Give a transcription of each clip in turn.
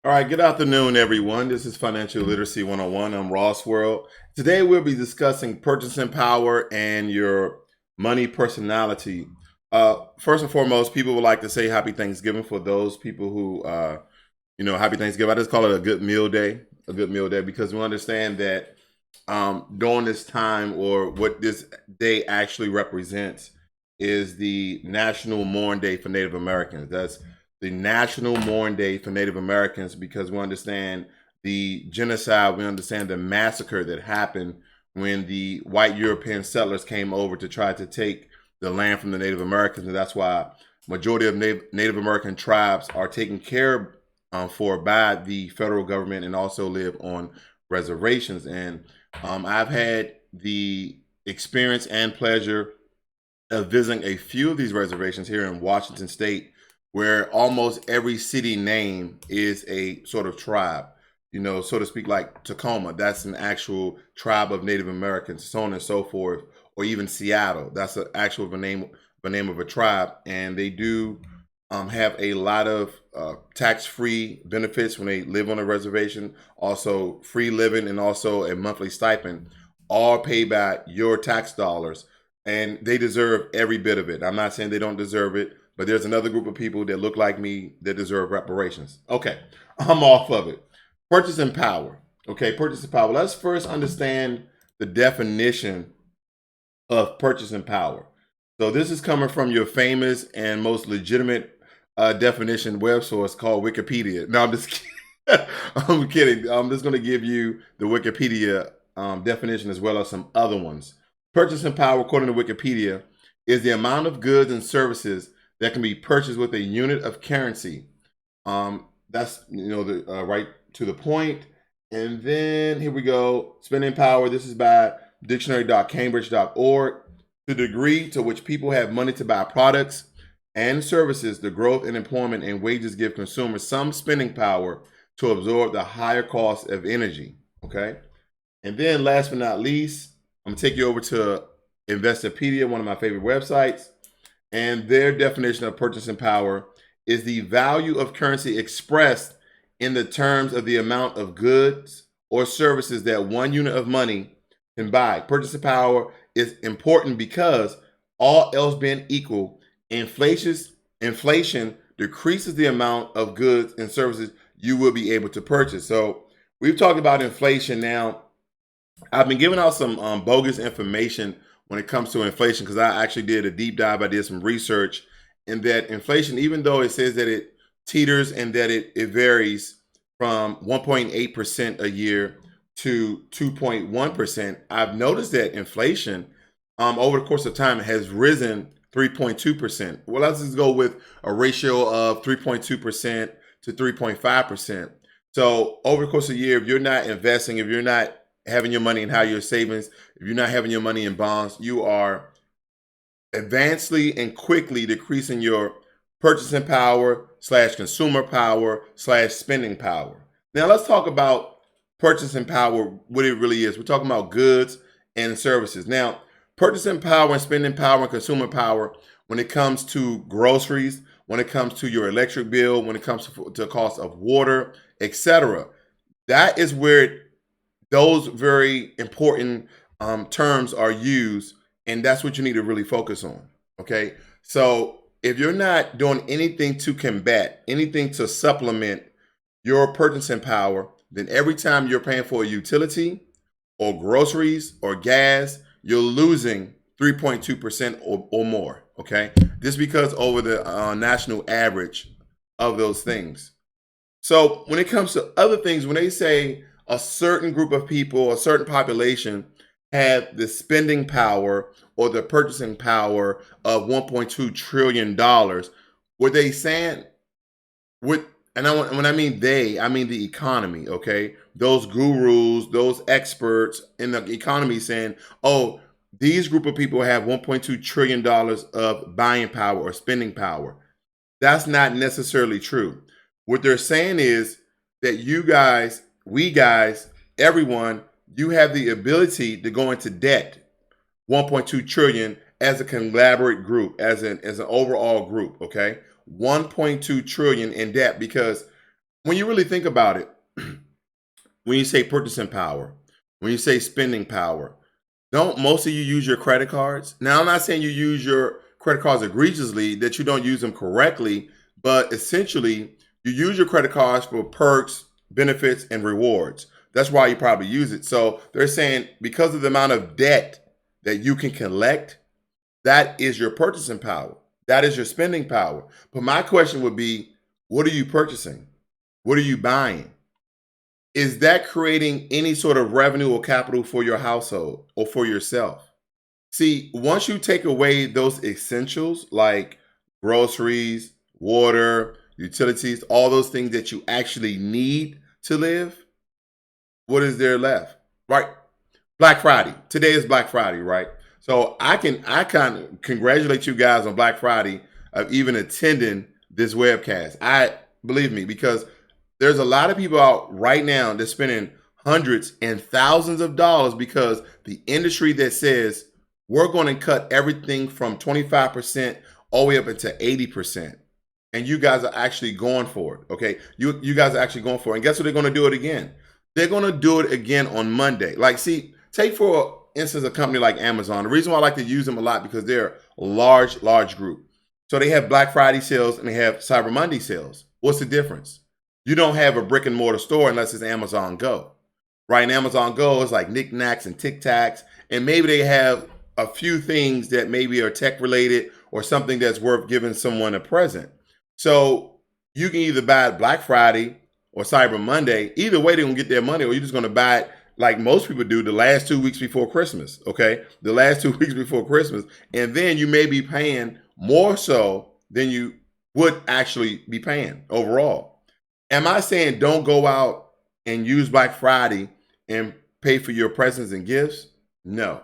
All right, good afternoon, everyone. This is Financial Literacy 101. I'm Ross World. Today, we'll be discussing purchasing power and your money personality. First and foremost, people would like to say Happy Thanksgiving for those people who, Happy Thanksgiving. I just call it a good meal day, because we understand that during this time, or what this day actually represents, is the National Mourn Day for Native Americans. That's the National Mourn Day for Native Americans, because we understand the genocide, we understand the massacre that happened when the white European settlers came over to try to take the land from the Native Americans, and that's why majority of Native American tribes are taken care for by the federal government and also live on reservations. And I've had the experience and pleasure of visiting a few of these reservations here in Washington State, where almost every city name is a sort of tribe, so to speak, like Tacoma, that's an actual tribe of Native Americans, so on and so forth, or even Seattle, that's an actual name of a tribe, and they do have a lot of tax-free benefits when they live on a reservation, also free living, and also a monthly stipend, all paid by your tax dollars, and they deserve every bit of it. I'm not saying they don't deserve it, but there's another group of people that look like me that deserve reparations. Okay, I'm off of it. Purchasing power. Okay, purchasing power. Let's first understand the definition of purchasing power. So this is coming from your famous and most legitimate definition web source called Wikipedia. No, I'm just kidding. I'm kidding. I'm just going to give you the Wikipedia definition as well as some other ones. Purchasing power, according to Wikipedia, is the amount of goods and services that can be purchased with a unit of currency. That's right to the point. And then here we go. Spending power. This is by dictionary.cambridge.org. The degree to which people have money to buy products and services, the growth in employment and wages give consumers some spending power to absorb the higher cost of energy. Okay. And then last but not least, I'm gonna take you over to Investopedia, one of my favorite websites. And their definition of purchasing power is the value of currency expressed in the terms of the amount of goods or services that one unit of money can buy. Purchasing power is important because, all else being equal, inflation decreases the amount of goods and services you will be able to purchase. So we've talked about inflation. Now, I've been giving out some bogus information when it comes to inflation, because I actually did a deep dive. I did some research, in that inflation, even though it says that it teeters and that it varies from 1.8% a year to 2.1%, I've noticed that inflation over the course of time has risen 3.2%. Well, let's just go with a ratio of 3.2% to 3.5%. So over the course of a year, if you're not investing, if you're not having your money in high-yield savings, if you're not having your money in bonds, you are advancedly and quickly decreasing your purchasing power / consumer power / spending power. Now let's talk about purchasing power, what it really is. We're talking about goods and services. Now, purchasing power and spending power and consumer power, when it comes to groceries, when it comes to your electric bill, when it comes to the cost of water, etc., that is where those very important terms are used, and that's what you need to really focus on. Okay, so if you're not doing anything to combat, anything to supplement your purchasing power, then every time you're paying for a utility or groceries or gas, you're losing 3.2% or more. Okay, just because over the national average of those things. So when it comes to other things, when they say a certain group of people, a certain population have the spending power or the purchasing power of $1.2 trillion, what they saying with, when I mean they, I mean the economy, okay? Those gurus, those experts in the economy saying, oh, these group of people have $1.2 trillion of buying power or spending power. That's not necessarily true. What they're saying is that you guys, we guys, everyone, you have the ability to go into debt, 1.2 trillion as a collaborate group, as an overall group, okay? 1.2 trillion in debt, because when you really think about it, when you say purchasing power, when you say spending power, don't most of you use your credit cards? Now, I'm not saying you use your credit cards egregiously, that you don't use them correctly, but essentially, you use your credit cards for perks, benefits, and rewards. That's why you probably use it. So they're saying because of the amount of debt that you can collect, that is your purchasing power. That is your spending power. But my question would be, what are you purchasing? What are you buying? Is that creating any sort of revenue or capital for your household or for yourself? See, once you take away those essentials like groceries, water, utilities, all those things that you actually need to live, what is there left? Right? Black Friday. Today is Black Friday, right? So I kind of congratulate you guys on Black Friday of even attending this webcast. I believe me, because there's a lot of people out right now that's spending hundreds and thousands of dollars because the industry that says we're going to cut everything from 25% all the way up into 80%. And you guys are actually going for it. Okay. You guys are actually going for it. And guess what? They're going to do it again. They're going to do it again on Monday. Like, see, take for instance a company like Amazon. The reason why I like to use them a lot because they're a large group. So they have Black Friday sales and they have Cyber Monday sales. What's the difference? You don't have a brick and mortar store unless it's Amazon Go. Right? And Amazon Go is like knickknacks and tic tacs. And maybe they have a few things that maybe are tech related or something that's worth giving someone a present. So you can either buy it Black Friday or Cyber Monday. Either way, they're going to get their money, or you're just going to buy it like most people do the last 2 weeks before Christmas. Okay. The last 2 weeks before Christmas. And then you may be paying more so than you would actually be paying overall. Am I saying don't go out and use Black Friday and pay for your presents and gifts? No.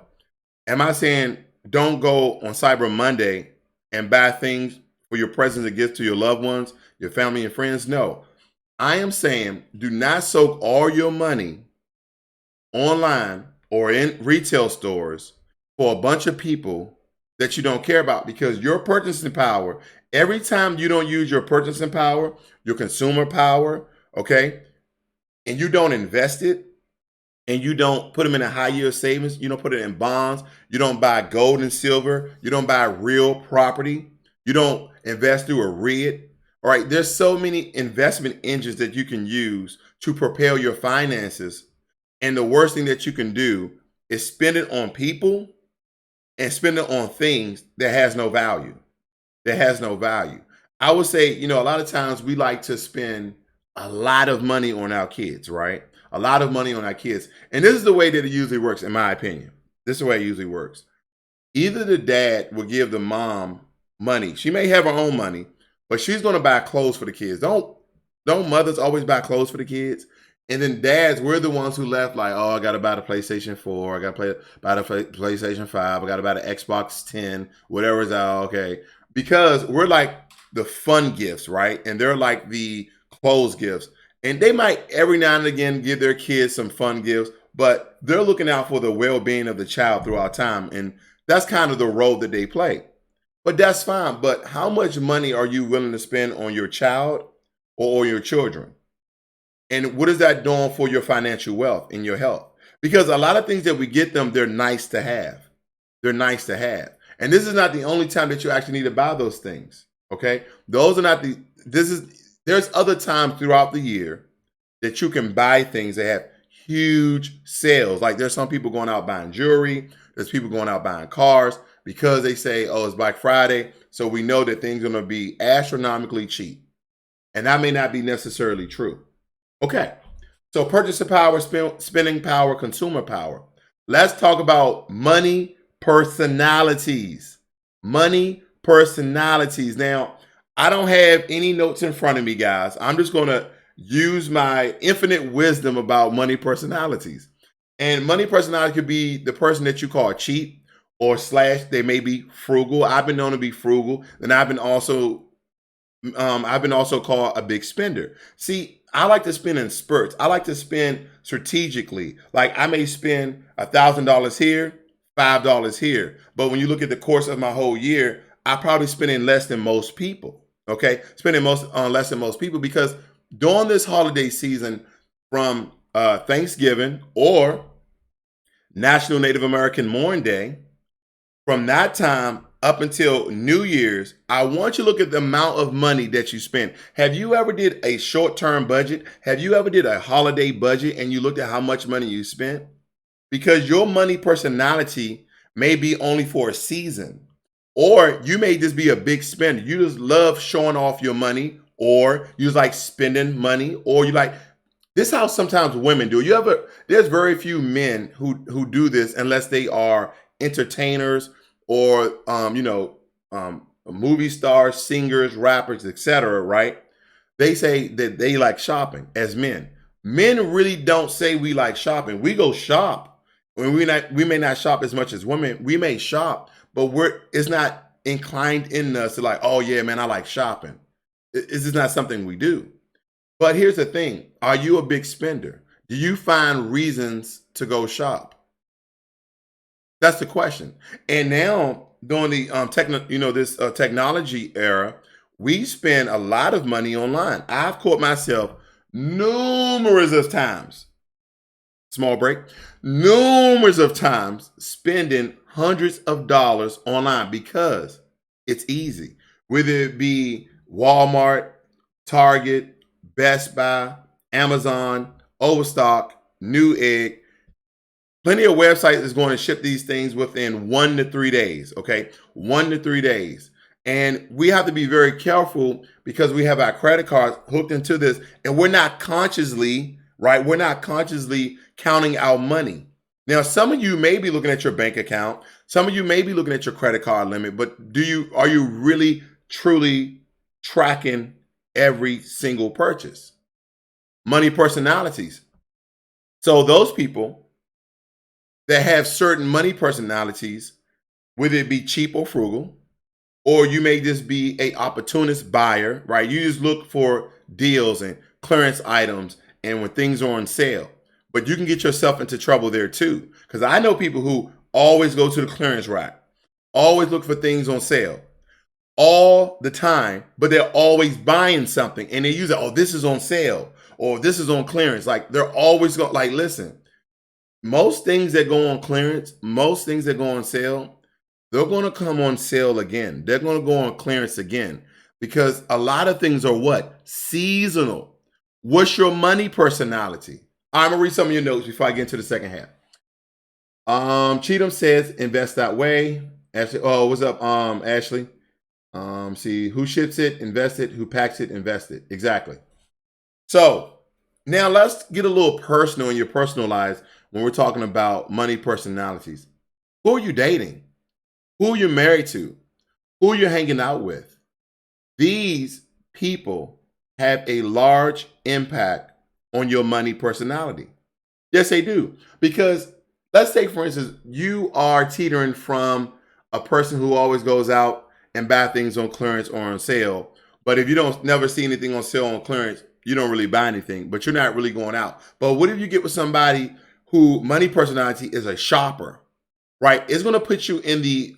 Am I saying don't go on Cyber Monday and buy things for your presents and gifts to your loved ones, your family and friends? No. I am saying do not soak all your money online or in retail stores for a bunch of people that you don't care about, because your purchasing power, every time you don't use your purchasing power, your consumer power, okay, and you don't invest it, and you don't put them in a high yield savings, you don't put it in bonds, you don't buy gold and silver, you don't buy real property, you don't invest through a REIT. All right, there's so many investment engines that you can use to propel your finances. And the worst thing that you can do is spend it on people and spend it on things that has no value. That has no value. I would say, a lot of times we like to spend a lot of money on our kids, right? A lot of money on our kids. And this is the way that it usually works, in my opinion. This is the way it usually works. Either the dad will give the mom money. She may have her own money, but she's going to buy clothes for the kids. Don't mothers always buy clothes for the kids? And then dads, we're the ones who left like, oh, I got to buy the PlayStation 4. I got to buy the PlayStation 5. I got to buy the Xbox 10, whatever's out. Okay. Because we're like the fun gifts, right? And they're like the clothes gifts. And they might every now and again give their kids some fun gifts, but they're looking out for the well-being of the child throughout time. And that's kind of the role that they play. But that's fine. But how much money are you willing to spend on your child or your children? And what is that doing for your financial wealth and your health? Because a lot of things that we get them, they're nice to have. They're nice to have. And this is not the only time that you actually need to buy those things. Okay? Those are not there's other times throughout the year that you can buy things that have huge sales. Like there's some people going out buying jewelry. There's people going out buying cars because they say, oh, it's Black Friday. So we know that things are going to be astronomically cheap. And that may not be necessarily true. Okay, so purchasing power, spending power, consumer power. Let's talk about money personalities. Money personalities. Now, I don't have any notes in front of me, guys. I'm just going to use my infinite wisdom about money personalities. And money personality could be the person that you call cheap or / they may be frugal. I've been known to be frugal, and I've been also called a big spender. See, I like to spend in spurts. I like to spend strategically. Like I may spend $1,000 here, $5 here. But when you look at the course of my whole year, I probably spending less than most people. Okay, spending less than most people because during this holiday season from Thanksgiving or National Native American Mourning Day, from that time up until New Year's, I want you to look at the amount of money that you spend. Have you ever did a short-term budget? Have you ever did a holiday budget and you looked at how much money you spent? Because your money personality may be only for a season, or you may just be a big spender. You just love showing off your money, or you just like spending money, or you like this is how sometimes women do. You ever there's very few men who do this unless they are entertainers or movie stars, singers, rappers, etc. Right? They say that they like shopping as men. Men really don't say we like shopping. We go shop. When we may not shop as much as women. We may shop, but it's not inclined in us to like, oh yeah, man, I like shopping. It's just not something we do. But here's the thing: are you a big spender? Do you find reasons to go shop? That's the question. And now during the technology era, we spend a lot of money online. I've caught myself numerous of times, small break, numerous of times spending hundreds of dollars online because it's easy. Whether it be Walmart, Target, Best Buy, Amazon, Overstock, Newegg, plenty of websites is going to ship these things within 1 to 3 days. Okay, 1 to 3 days. And we have to be very careful because we have our credit cards hooked into this and we're not consciously, right? We're not consciously counting our money. Now, some of you may be looking at your bank account. Some of you may be looking at your credit card limit, but are you really truly tracking every single purchase? Money personalities. So those people that have certain money personalities, whether it be cheap or frugal, or you may just be a opportunist buyer, right? You just look for deals and clearance items and when things are on sale. But you can get yourself into trouble there too. Because I know people who always go to the clearance rack, always look for things on sale all the time, but they're always buying something and they use it. Oh, this is on sale or this is on clearance. Like they're always going like, listen, most things that go on clearance, most things that go on sale, they're going to come on sale again. They're going to go on clearance again because a lot of things are what? Seasonal. What's your money personality? I'm going to read some of your notes before I get into the second half. Cheatham says, invest that way. Ashley, oh, what's up, Ashley? See, who ships it, invest it, who packs it, invest it. Exactly. So now let's get a little personal in your personal lives when we're talking about money personalities. Who are you dating? Who you're married to, who you're hanging out with. These people have a large impact on your money personality. Yes, they do. Because let's take, for instance, you are teetering from a person who always goes out and buy things on clearance or on sale. But if you don't never see anything on sale on clearance, you don't really buy anything, but you're not really going out. But what if you get with somebody who money personality is a shopper, right? It's going to put you in the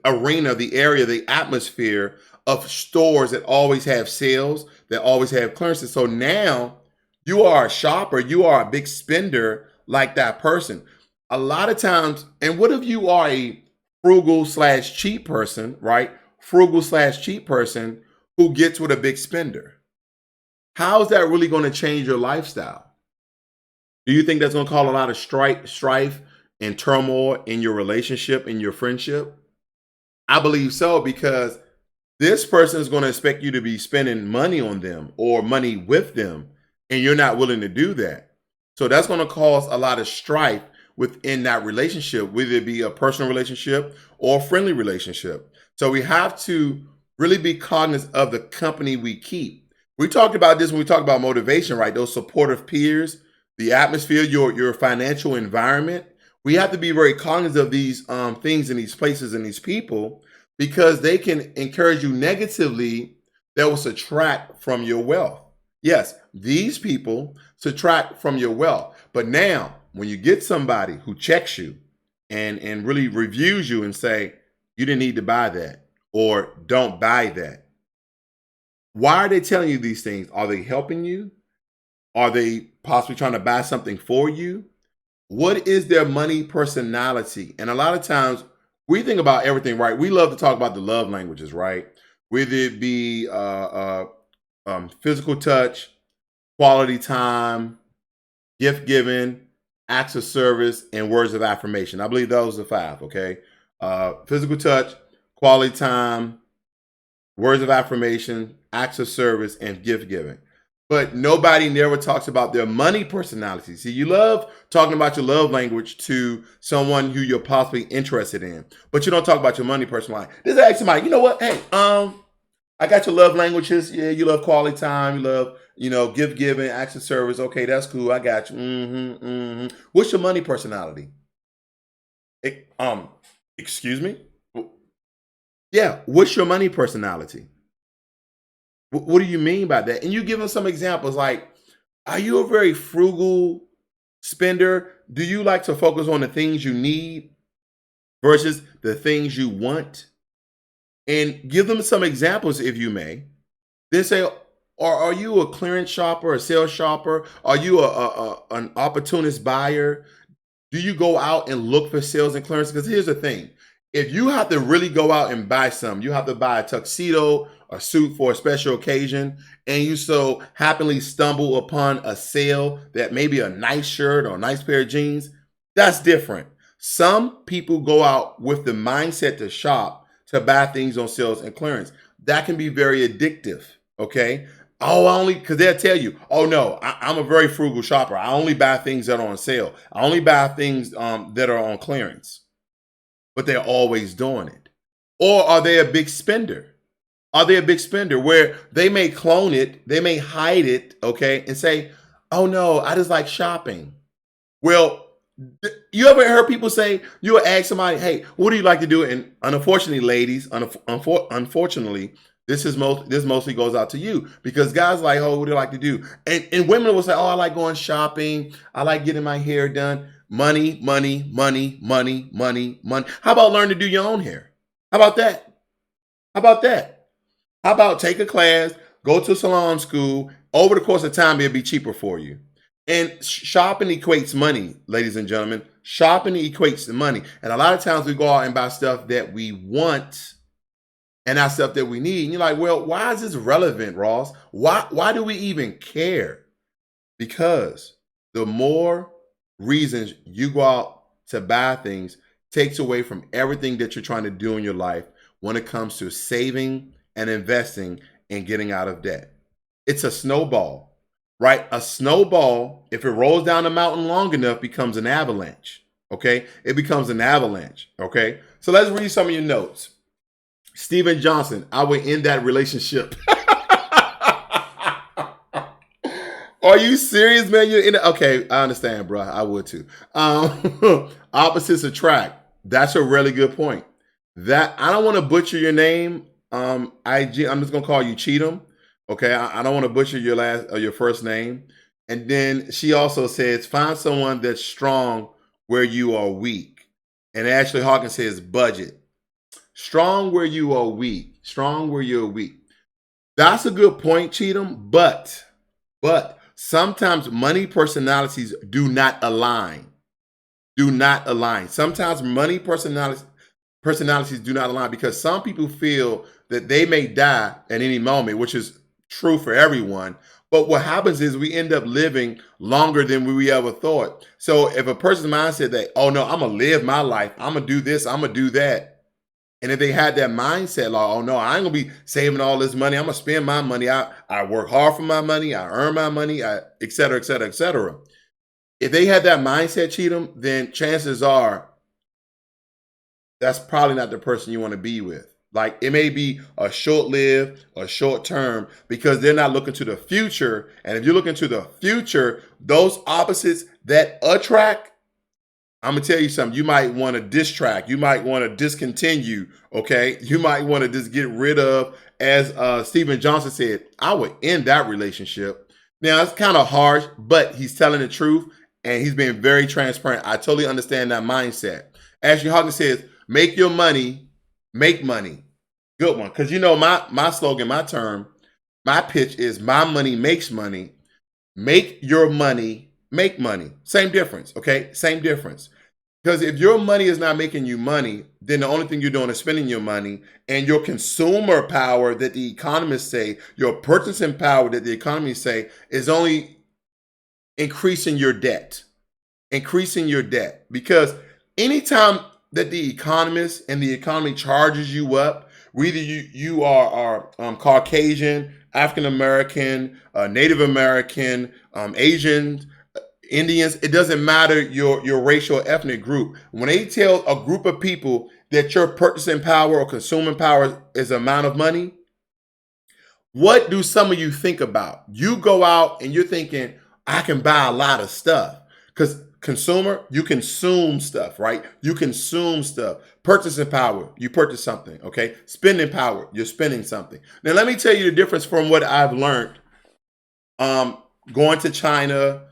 arena, the area, the atmosphere of stores that always have sales, that always have clearances. So now you are a shopper, you are a big spender like that person. A lot of times, and what if you are a frugal slash cheap person, right? Frugal slash cheap person who gets with a big spender. How is that really going to change your lifestyle? Do you think that's going to cause a lot of strife and turmoil in your relationship, in your friendship? I believe so, because this person is going to expect you to be spending money on them or money with them, and you're not willing to do that. So that's going to cause a lot of strife within that relationship, whether it be a personal relationship or a friendly relationship. So we have to really be cognizant of the company we keep. We talked about this when we talked about motivation, right? Those supportive peers, the atmosphere, your financial environment. We have to be very cognizant of these things in these places and these people, because they can encourage you negatively that will subtract from your wealth. Yes, these people subtract from your wealth. But now, when you get somebody who checks you and really reviews you and say, you didn't need to buy that or don't buy that, Why are they telling you these things? Are they helping you? Are they possibly trying to buy something for you? What is their money personality? And a lot of times we think about everything, right? We love to talk about the love languages, right? Whether it be physical touch, quality time, gift giving, acts of service, and words of affirmation. I believe those are five, okay? Physical touch, quality time, words of affirmation, acts of service, and gift giving. But nobody never talks about their money personality. See, you love talking about your love language to someone who you're possibly interested in, but you don't talk about your money personality. Just ask somebody, you know what? Hey, I got your love languages. Yeah, you love quality time. You love, gift giving, acts of service. Okay, that's cool. I got you. What's your money personality? It, excuse me? Yeah, what's your money personality? What do you mean by that? And you give them some examples like, are you a very frugal spender? Do you like to focus on the things you need versus the things you want? And give them some examples if you may. Then say, or are you a clearance shopper, a sales shopper? Are you an opportunist buyer? Do you go out and look for sales and clearance? Because here's the thing. If you have to really go out and buy some, you have to buy a tuxedo, a suit for a special occasion, and you so happily stumble upon a sale that maybe a nice shirt or a nice pair of jeans, that's different. Some people go out with the mindset to shop, to buy things on sales and clearance. That can be very addictive, okay? Oh, because they'll tell you, oh no, I'm a very frugal shopper. I only buy things that are on sale. I only buy things that are on clearance. But they're always doing it. Or are they a big spender? Are they a big spender where they may clone it, they may hide it, okay, and say, oh no, I just like shopping. Well, you ever heard people say, you will ask somebody, hey, what do you like to do? And unfortunately, ladies, unfortunately, this mostly goes out to you because guys like, oh, what do you like to do? And women will say, oh, I like going shopping. I like getting my hair done. Money, money, money, money, money, money. How about learn to do your own hair? How about that? How about that? How about take a class, go to salon school. Over the course of time, it'll be cheaper for you. And shopping equates money, ladies and gentlemen. Shopping equates the money. And a lot of times we go out and buy stuff that we want and not stuff that we need. And you're like, well, why is this relevant, Ross? Why do we even care? Because the more reasons you go out to buy things takes away from everything that you're trying to do in your life when it comes to saving and investing and getting out of debt. It's a snowball, right? A snowball, if it rolls down the mountain long enough, becomes an avalanche, okay? It becomes an avalanche, okay? So let's read some of your notes. Steven Johnson, I would end that relationship. Are you serious, man? You're in it. Okay, I understand, bro. I would too. Opposites attract. That's a really good point. That I don't want to butcher your name. I'm just gonna call you Cheatham. Okay, I don't want to butcher your last or your first name. And then she also says, find someone that's strong where you are weak. And Ashley Hawkins says, budget. Strong where you are weak. Strong where you're weak. That's a good point, Cheatham. But sometimes money personalities do not align. Do not align. Sometimes money personalities do not align because some people feel that they may die at any moment, which is true for everyone. But what happens is we end up living longer than we ever thought. So if a person's mindset that, oh no, I'm going to live my life. I'm going to do this. I'm going to do that. And if they had that mindset, like, oh no, I ain't going to be saving all this money. I'm going to spend my money. I work hard for my money. I earn my money, et cetera, et cetera, et cetera. If they had that mindset, Cheatham, then chances are that's probably not the person you want to be with. Like it may be a short-lived or short-term because they're not looking to the future. And if you're looking to the future, those opposites that attract, I'm going to tell you something. You might want to distract. You might want to discontinue, okay? You might want to just get rid of, as Steven Johnson said, I would end that relationship. Now, it's kind of harsh, but he's telling the truth, and he's being very transparent. I totally understand that mindset. Ashley Hawkins says, make your money, make money. Good one. Because you know my slogan, my term, My pitch is my money makes money. Make your money make money. Same difference, okay? Same difference. Because if your money is not making you money, then the only thing you're doing is spending your money, and your consumer power that the economists say, your purchasing power that the economists say is only increasing your debt. Increasing your debt. Because anytime that the economists and the economy charges you up, whether you are Caucasian, African American, Native American, Asian, Indians, it doesn't matter your racial or ethnic group. When they tell a group of people that your purchasing power or consuming power is amount of money, what do some of you think about? You go out and you're thinking, I can buy a lot of stuff. Because consumer, you consume stuff, right? You consume stuff. Purchasing power, you purchase something, okay? Spending power, you're spending something. Now, let me tell you the difference from what I've learned going to China,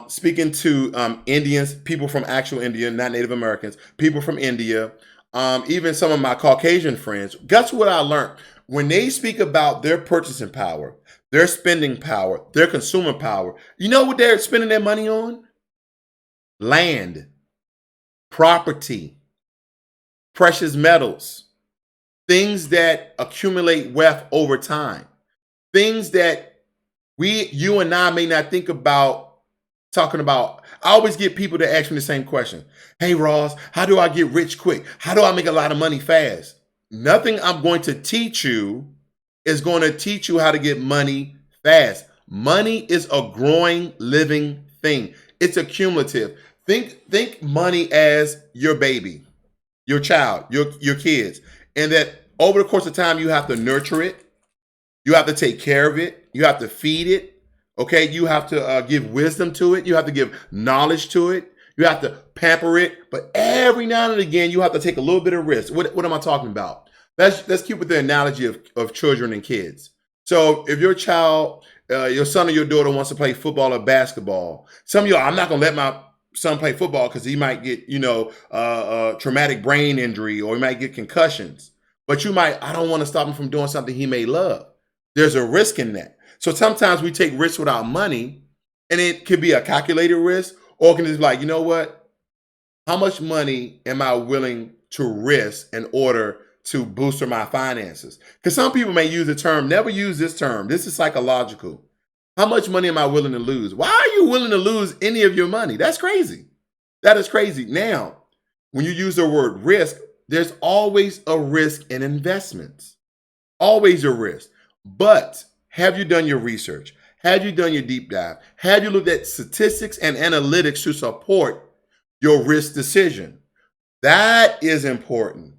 speaking to Indians, people from actual India, not Native Americans, people from India, even some of my Caucasian friends. Guess what I learned? When they speak about their purchasing power, their spending power, their consumer power, you know what they're spending their money on? Land, property, precious metals, things that accumulate wealth over time, things that you and I may not think about talking about. I always get people to ask me the same question. Hey, Ross, how do I get rich quick? How do I make a lot of money fast? Nothing I'm going to teach you is going to teach you how to get money fast. Money is a growing, living thing. It's accumulative. Think money as your baby, your child, your kids. And that over the course of time, you have to nurture it. You have to take care of it. You have to feed it. Okay. You have to give wisdom to it. You have to give knowledge to it. You have to pamper it. But every now and again, you have to take a little bit of risk. What am I talking about? Let's keep with the analogy of children and kids. So if your child, your son or your daughter wants to play football or basketball, some of you, I'm not going to let my son play football because he might get, a traumatic brain injury, or he might get concussions. But I don't want to stop him from doing something he may love. There's a risk in that. So sometimes we take risks with our money, and it could be a calculated risk, or it can just be like, you know what? How much money am I willing to risk in order to boost my finances? Because some people may use the term, never use this term. This is psychological. How much money am I willing to lose? Why are you willing to lose any of your money? That's crazy. That is crazy. Now, when you use the word risk, there's always a risk in investments. Always a risk. But have you done your research? Have you done your deep dive? Have you looked at statistics and analytics to support your risk decision? That is important.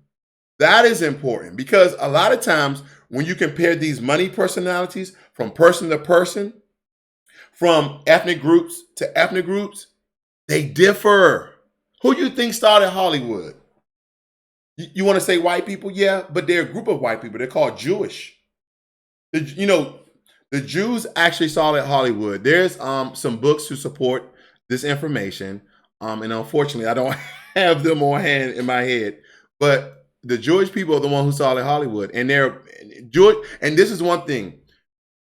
That is important because a lot of times when you compare these money personalities from person to person, from ethnic groups to ethnic groups, they differ. Who do you think started Hollywood? You want to say white people? Yeah, but they're a group of white people. They're called Jewish. The Jews actually started Hollywood. There's some books to support this information. And unfortunately, I don't have them on hand in my head. But the Jewish people are the one who started Hollywood. And they're Jewish. And this is one thing.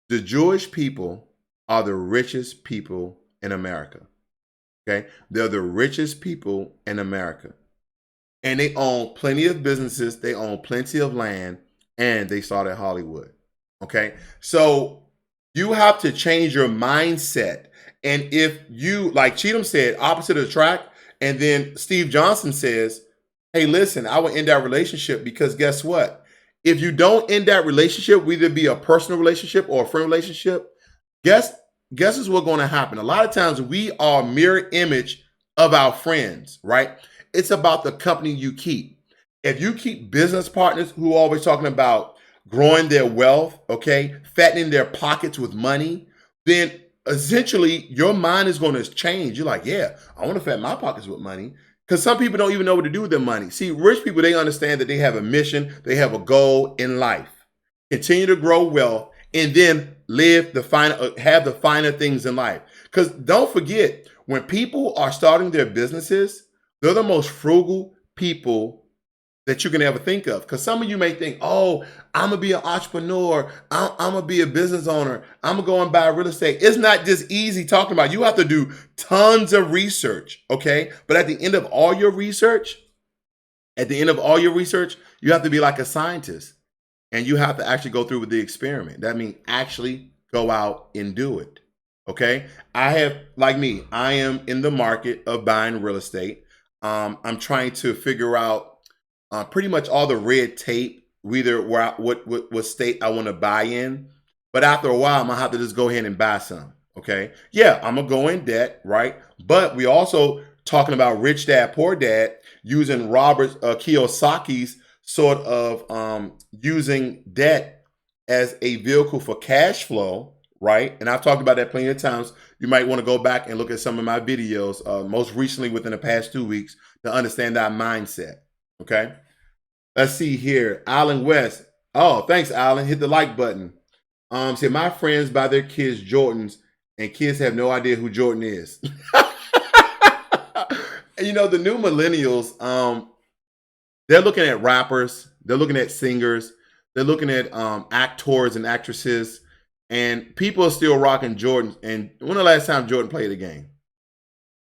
The Jewish people are the richest people in America. Okay? They're the richest people in America. And they own plenty of businesses. They own plenty of land. And they started Hollywood. Okay? So you have to change your mindset. And if you, like Cheatham said, opposite attract, and then Steve Johnson says, hey, listen, I will end that relationship because guess what? If you don't end that relationship, whether it be a personal relationship or a friend relationship, guess is what's going to happen. A lot of times we are a mirror image of our friends, right? It's about the company you keep. If you keep business partners who are always talking about growing their wealth, okay, fattening their pockets with money, then essentially your mind is going to change. You're like, yeah, I want to fatten my pockets with money. Because some people don't even know what to do with their money. See, rich people, they understand that they have a mission, they have a goal in life. Continue to grow wealth and then have the finer things in life. Because don't forget, when people are starting their businesses, they're the most frugal people that you can ever think of. Because some of you may think, oh, I'm going to be an entrepreneur. I'm going to be a business owner. I'm going to go and buy real estate. It's not just easy talking about. You have to do tons of research, okay? But at the end of all your research, you have to be like a scientist. And you have to actually go through with the experiment. That means actually go out and do it. Okay. I am in the market of buying real estate. I'm trying to figure out pretty much all the red tape, either what state I want to buy in. But after a while, I'm gonna have to just go ahead and buy some. Okay. Yeah, I'm gonna go in debt, right? But we also talking about Rich Dad Poor Dad using Robert Kiyosaki's sort of using debt as a vehicle for cash flow, right? And I've talked about that plenty of times. You might want to go back and look at some of my videos, most recently within the past 2 weeks, to understand that mindset, okay? Let's see here. Alan West. Oh, thanks, Alan. Hit the like button. Say, my friends buy their kids Jordans, and kids have no idea who Jordan is. You know, the new millennials, they're looking at rappers, they're looking at singers, they're looking at actors and actresses, and people are still rocking Jordans. And when the last time Jordan played a game?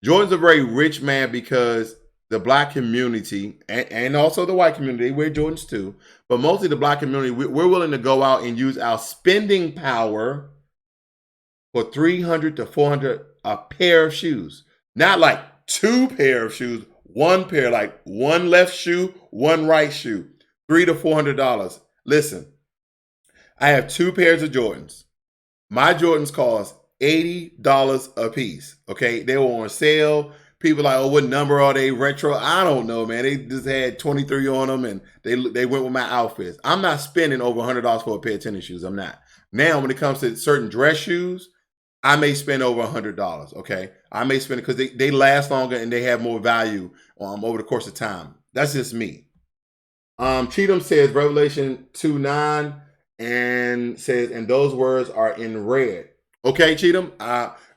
Jordan's a very rich man because the black community and also the white community, they wear Jordans too, but mostly the black community, we're willing to go out and use our spending power for $300 to $400 a pair of shoes. Not like 2 pair of shoes, 1 pair, like 1 left shoe, 1 right shoe, $300 to $400. Listen, I have 2 pairs of Jordans. My Jordans cost $80 a piece. Okay, they were on sale. People are like, oh, what number are they? Retro? I don't know, man. They just had 23 on them, and they went with my outfits. I'm not spending over $100 for a pair of tennis shoes. I'm not. Now, when it comes to certain dress shoes, I may spend over $100, okay? I may spend it because they last longer and they have more value over the course of time. That's just me. Cheatham says Revelation 2:9 and says, and those words are in red. Okay, Cheatham,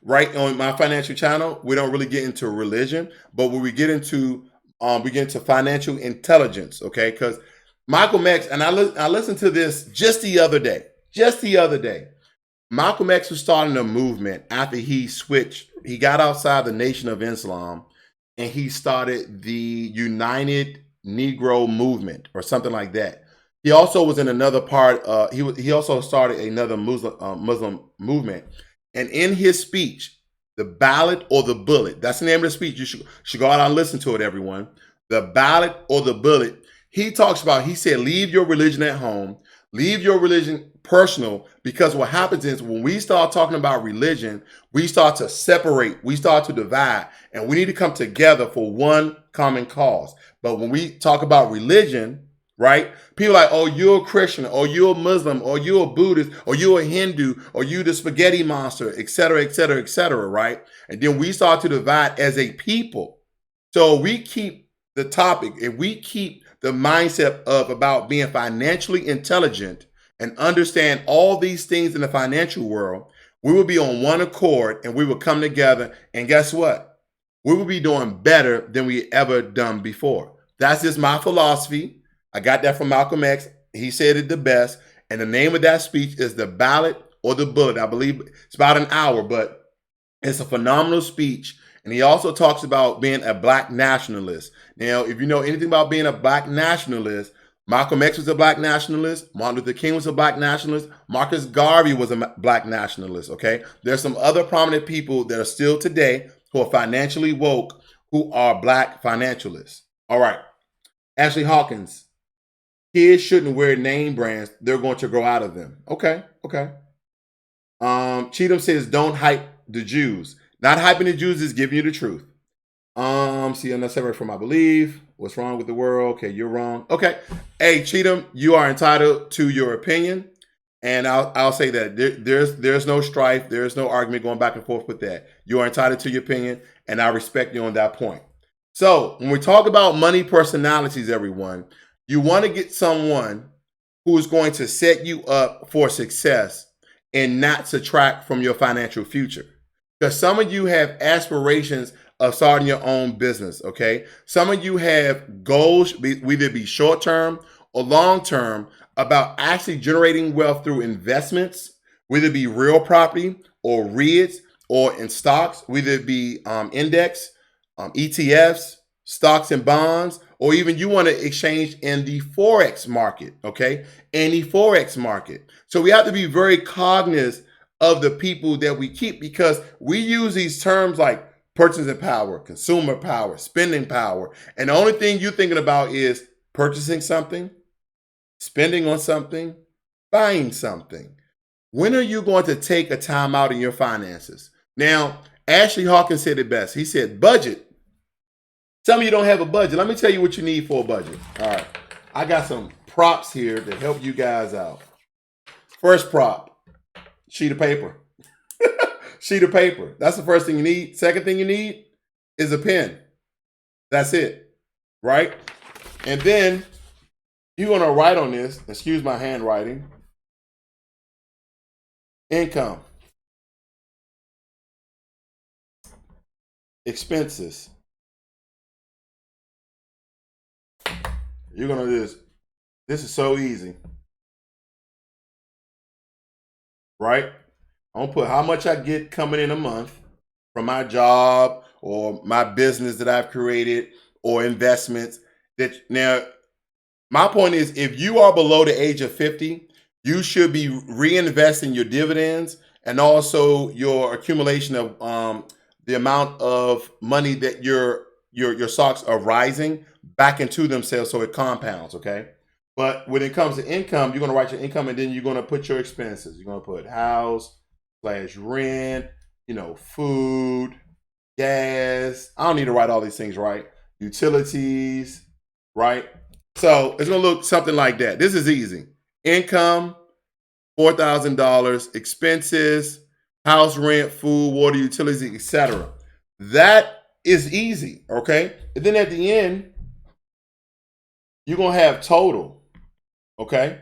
right on my financial channel, we don't really get into religion, but when we get into financial intelligence, okay? Because Michael X, and I listened to this just the other day. Malcolm X was starting a movement after he switched. He got outside the Nation of Islam and he started the United Negro Movement or something like that. He also was in another part. He also started another Muslim movement. And in his speech, The Ballot or the Bullet, that's the name of the speech. You should go out and listen to it, everyone. The Ballot or the Bullet. He said, leave your religion at home. Leave your religion personal, because what happens is when we start talking about religion, we start to separate, we start to divide, and we need to come together for one common cause. But when we talk about religion, right, people are like, oh, you're a Christian, or you're a Muslim, or you're a Buddhist, or you're a Hindu, or you're the spaghetti monster, etc., etc., etc., right? And then we start to divide as a people. So we keep the topic, if we keep the mindset about being financially intelligent and understand all these things in the financial world, we will be on one accord and we will come together. And guess what? We will be doing better than we ever done before. That's just my philosophy. I got that from Malcolm X. He said it the best. And the name of that speech is The Ballot or the Bullet. I believe it's about an hour, but it's a phenomenal speech. And he also talks about being a black nationalist. Now, if you know anything about being a black nationalist, Malcolm X was a black nationalist. Martin Luther King was a black nationalist. Marcus Garvey was a black nationalist, okay? There's some other prominent people that are still today who are financially woke who are black financialists. All right. Ashley Hawkins. Kids shouldn't wear name brands. They're going to grow out of them. Okay. Cheatham says, don't hype the Jews. Not hyping the Jews is giving you the truth. See, I'm not separate from my belief. What's wrong with the world? Okay, you're wrong. Okay. Hey, Cheatham, you are entitled to your opinion. And I'll say that there's no strife. There's no argument going back and forth with that. You are entitled to your opinion, and I respect you on that point. So when we talk about money personalities, everyone, you want to get someone who is going to set you up for success and not subtract from your financial future. Because some of you have aspirations of starting your own business, okay? Some of you have goals, whether it be short term or long term, about actually generating wealth through investments, whether it be real property or REITs or in stocks, whether it be index, ETFs, stocks and bonds, or even you want to exchange in the Forex market, okay? In the Forex market. So we have to be very cognizant of the people that we keep, because we use these terms like purchasing power, consumer power, spending power. And the only thing you're thinking about is purchasing something, spending on something, buying something. When are you going to take a time out in your finances? Now, Ashley Hawkins said it best. He said, budget. Some of you don't have a budget. Let me tell you what you need for a budget. All right. I got some props here to help you guys out. First prop, sheet of paper. Sheet of paper. That's the first thing you need. Second thing you need is a pen. That's it. Right? And then you're going to write on this. Excuse my handwriting. Income. Expenses. You're going to do this. This is so easy. Right? I'm going to put how much I get coming in a month from my job or my business that I've created or investments. That now, my point is, if you are below the age of 50, you should be reinvesting your dividends and also your accumulation of the amount of money that your stocks are rising back into themselves, so it compounds, okay? But when it comes to income, you're going to write your income and then you're going to put your expenses. You're going to put house / rent, food, gas. I don't need to write all these things, right? Utilities, right? So it's going to look something like that. This is easy. Income, $4,000, expenses, house rent, food, water, utilities, etc. That is easy, okay? And then at the end, you're going to have total, okay?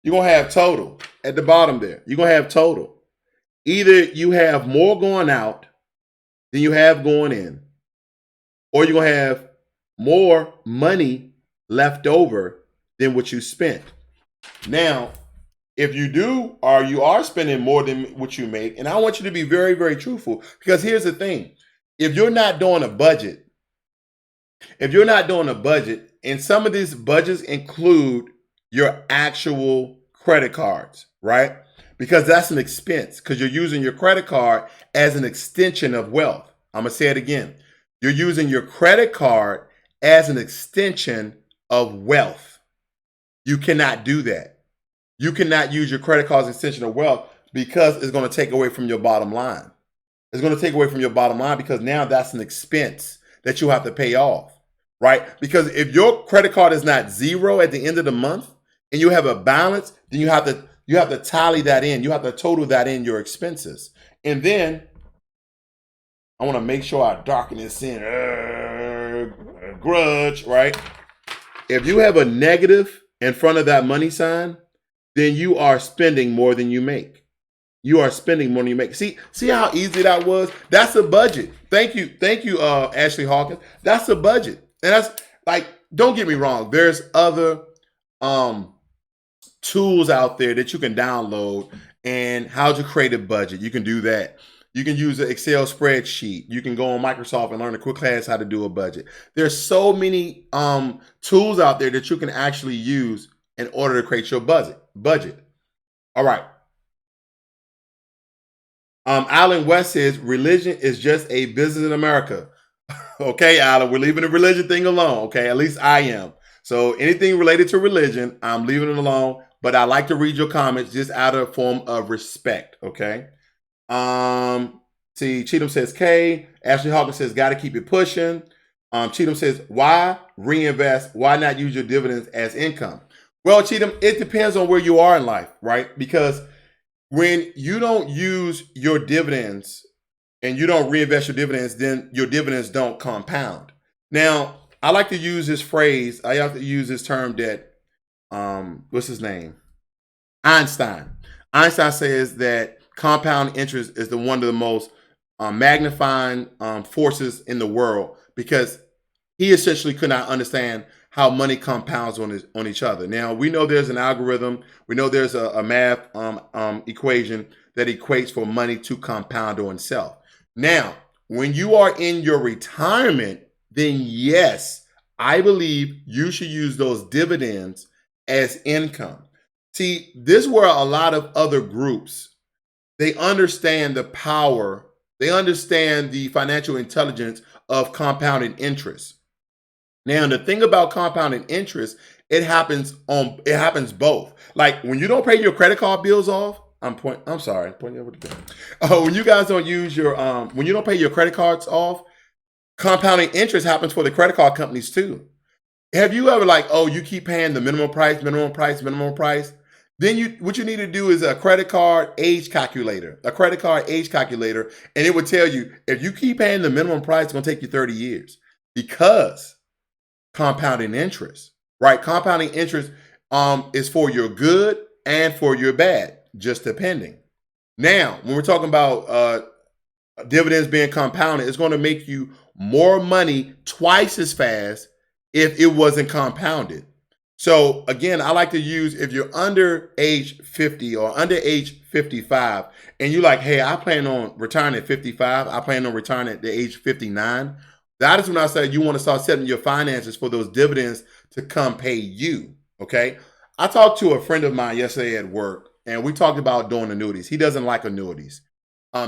You're going to have total at the bottom there. You're going to have total. Either you have more going out than you have going in, or you're going to have more money left over than what you spent. Now, if you do, or you are spending more than what you make, and I want you to be very, very truthful, because here's the thing. If you're not doing a budget, and some of these budgets include your actual credit cards, right? Because that's an expense, because you're using your credit card as an extension of wealth. I'm going to say it again. You're using your credit card as an extension of wealth. You cannot do that. You cannot use your credit card as an extension of wealth, because it's going to take away from your bottom line. It's going to take away from your bottom line, because now that's an expense that you have to pay off, right? Because if your credit card is not zero at the end of the month and you have a balance, then you have to tally that in. You have to total that in your expenses. And then I want to make sure I darken this in. Grudge, right? If you have a negative in front of that money sign, then you are spending more than you make. You are spending more than you make. See how easy that was? That's a budget. Thank you, Ashley Hawkins. That's a budget. And that's like, don't get me wrong. There's other tools out there that you can download and how to create a budget. You can do that. You can use an Excel spreadsheet. You can go on Microsoft and learn a quick class how to do a budget. There's so many tools out there that you can actually use in order to create your budget. All right. Alan West says religion is just a business in America. Okay, Alan, we're leaving the religion thing alone. Okay, at least I am. So anything related to religion, I'm leaving it alone. But I like to read your comments just out of a form of respect. Okay. Cheatham says K. Ashley Hawkins says gotta keep it pushing. Cheatham says why reinvest? Why not use your dividends as income? Well, Cheatham, it depends on where you are in life, right? Because when you don't use your dividends and you don't reinvest your dividends, then your dividends don't compound. Now, I like to use this phrase. I have to use this term that, what's his name? Einstein. Einstein says that compound interest is one of the most magnifying forces in the world, because he essentially could not understand how money compounds on each other. Now, we know there's an algorithm. We know there's a math equation that equates for money to compound on itself. Now, when you are in your retirement, then yes, I believe you should use those dividends as income. See, this is where a lot of other groups, they understand the power, they understand the financial intelligence of compounding interest. Now, the thing about compounding interest, it happens both. Like when you don't pay your credit card bills off, I'm sorry, pointing over the pen. When you guys don't use your when you don't pay your credit cards off, compounding interest happens for the credit card companies too. Have you ever like, oh, you keep paying the minimum price, minimum price, minimum price? Then what you need to do is a credit card age calculator, and it would tell you if you keep paying the minimum price, it's gonna take you 30 years because compounding interest, right? Compounding interest is for your good and for your bad, just depending. Now, when we're talking about dividends being compounded, it's going to make you more money twice as fast if it wasn't compounded. So again, I like to use, if you're under age 50 or under age 55 and you're like, hey, I plan on retiring at 55, I plan on retiring at the age 59. That is when I say you want to start setting your finances for those dividends to come pay you. Okay. I talked to a friend of mine yesterday at work, and we talked about doing annuities. He doesn't like annuities